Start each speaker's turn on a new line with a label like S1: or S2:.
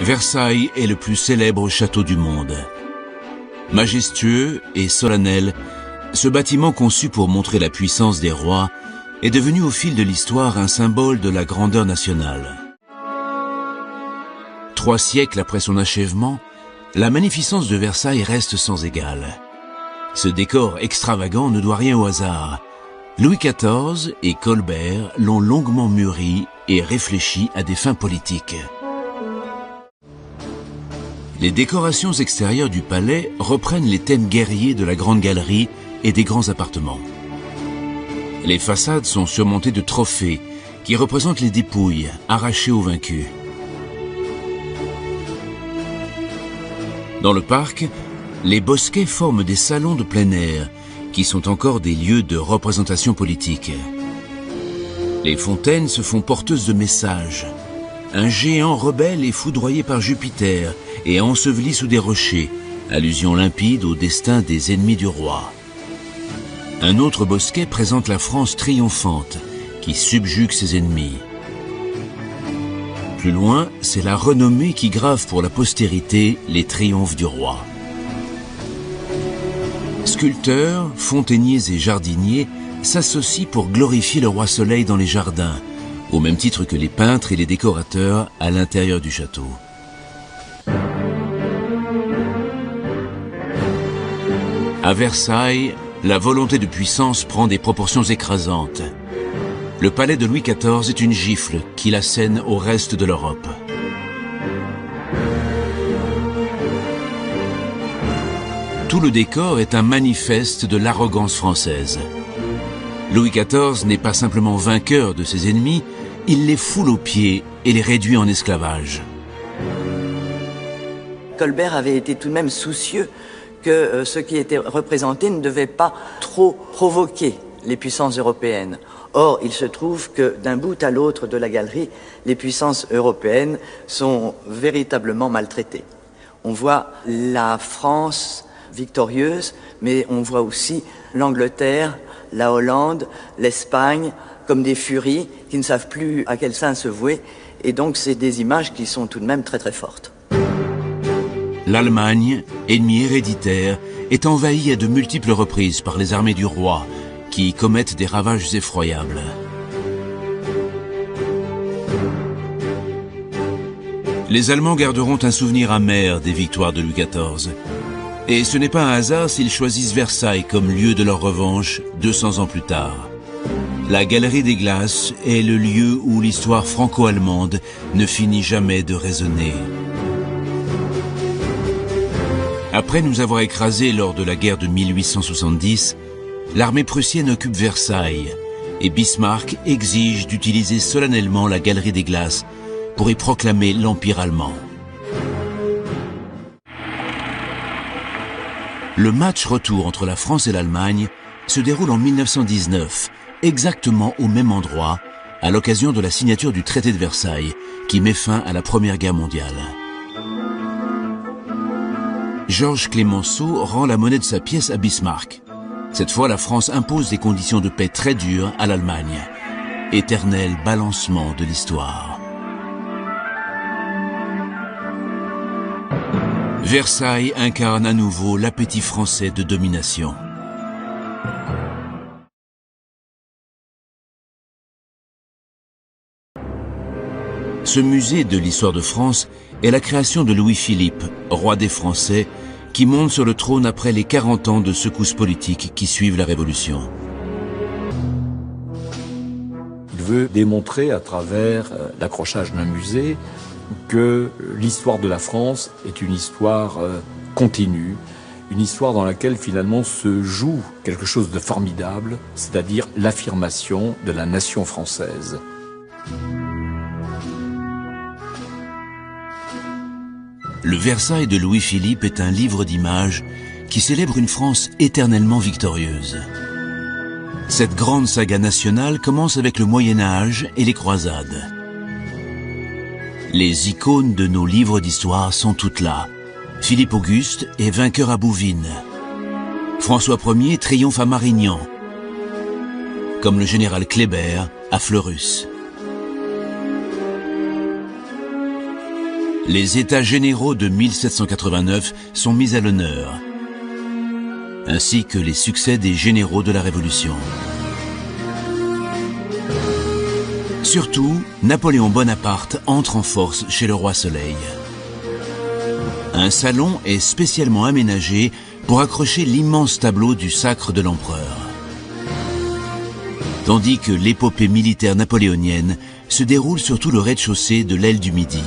S1: Versailles est le plus célèbre château du monde. Majestueux et solennel, ce bâtiment conçu pour montrer la puissance des rois est devenu au fil de l'histoire un symbole de la grandeur nationale. 3 siècles après son achèvement, la magnificence de Versailles reste sans égale. Ce décor extravagant ne doit rien au hasard. Louis XIV et Colbert l'ont longuement mûri et réfléchi à des fins politiques. Les décorations extérieures du palais reprennent les thèmes guerriers de la Grande Galerie et des grands appartements. Les façades sont surmontées de trophées qui représentent les dépouilles arrachées aux vaincus. Dans le parc, les bosquets forment des salons de plein air qui sont encore des lieux de représentation politique. Les fontaines se font porteuses de messages. Un géant rebelle est foudroyé par Jupiter et enseveli sous des rochers, allusion limpide au destin des ennemis du roi. Un autre bosquet présente la France triomphante, qui subjugue ses ennemis. Plus loin, c'est la renommée qui grave pour la postérité les triomphes du roi. Sculpteurs, fontainiers et jardiniers s'associent pour glorifier le roi Soleil dans les jardins, au même titre que les peintres et les décorateurs à l'intérieur du château. À Versailles, la volonté de puissance prend des proportions écrasantes. Le palais de Louis XIV est une gifle qui l'assène au reste de l'Europe. Tout le décor est un manifeste de l'arrogance française. Louis XIV n'est pas simplement vainqueur de ses ennemis, il les foule aux pieds et les réduit en esclavage.
S2: Colbert avait été tout de même soucieux que ce qui était représenté ne devait pas trop provoquer les puissances européennes. Or, il se trouve que d'un bout à l'autre de la galerie, les puissances européennes sont véritablement maltraitées. On voit la France victorieuse, mais on voit aussi l'Angleterre, la Hollande, l'Espagne, comme des furies qui ne savent plus à quel sein se vouer. Et donc, c'est des images qui sont tout de même très très fortes.
S1: L'Allemagne, ennemie héréditaire, est envahie à de multiples reprises par les armées du roi, qui commettent des ravages effroyables. Les Allemands garderont un souvenir amer des victoires de Louis XIV. Et ce n'est pas un hasard s'ils choisissent Versailles comme lieu de leur revanche 200 ans plus tard. La Galerie des Glaces est le lieu où l'histoire franco-allemande ne finit jamais de résonner. Après nous avoir écrasés lors de la guerre de 1870, l'armée prussienne occupe Versailles et Bismarck exige d'utiliser solennellement la Galerie des Glaces pour y proclamer l'Empire allemand. Le match retour entre la France et l'Allemagne se déroule en 1919, exactement au même endroit, à l'occasion de la signature du traité de Versailles, qui met fin à la Première Guerre mondiale. Georges Clemenceau rend la monnaie de sa pièce à Bismarck. Cette fois, la France impose des conditions de paix très dures à l'Allemagne. Éternel balancement de l'histoire. Versailles incarne à nouveau l'appétit français de domination. Ce musée de l'histoire de France est la création de Louis-Philippe, roi des Français, qui monte sur le trône après les 40 ans de secousses politiques qui suivent la Révolution.
S3: Il veut démontrer à travers l'accrochage d'un musée que l'histoire de la France est une histoire continue, une histoire dans laquelle finalement se joue quelque chose de formidable, c'est-à-dire l'affirmation de la nation française.
S1: Le Versailles de Louis-Philippe est un livre d'images qui célèbre une France éternellement victorieuse. Cette grande saga nationale commence avec le Moyen-Âge et les croisades. Les icônes de nos livres d'histoire sont toutes là. Philippe Auguste est vainqueur à Bouvines. François Ier triomphe à Marignan. Comme le général Kléber à Fleurus. Les États généraux de 1789 sont mis à l'honneur, ainsi que les succès des généraux de la Révolution. Surtout, Napoléon Bonaparte entre en force chez le roi Soleil. Un salon est spécialement aménagé pour accrocher l'immense tableau du sacre de l'empereur. Tandis que l'épopée militaire napoléonienne se déroule sur tout le rez-de-chaussée de l'aile du Midi.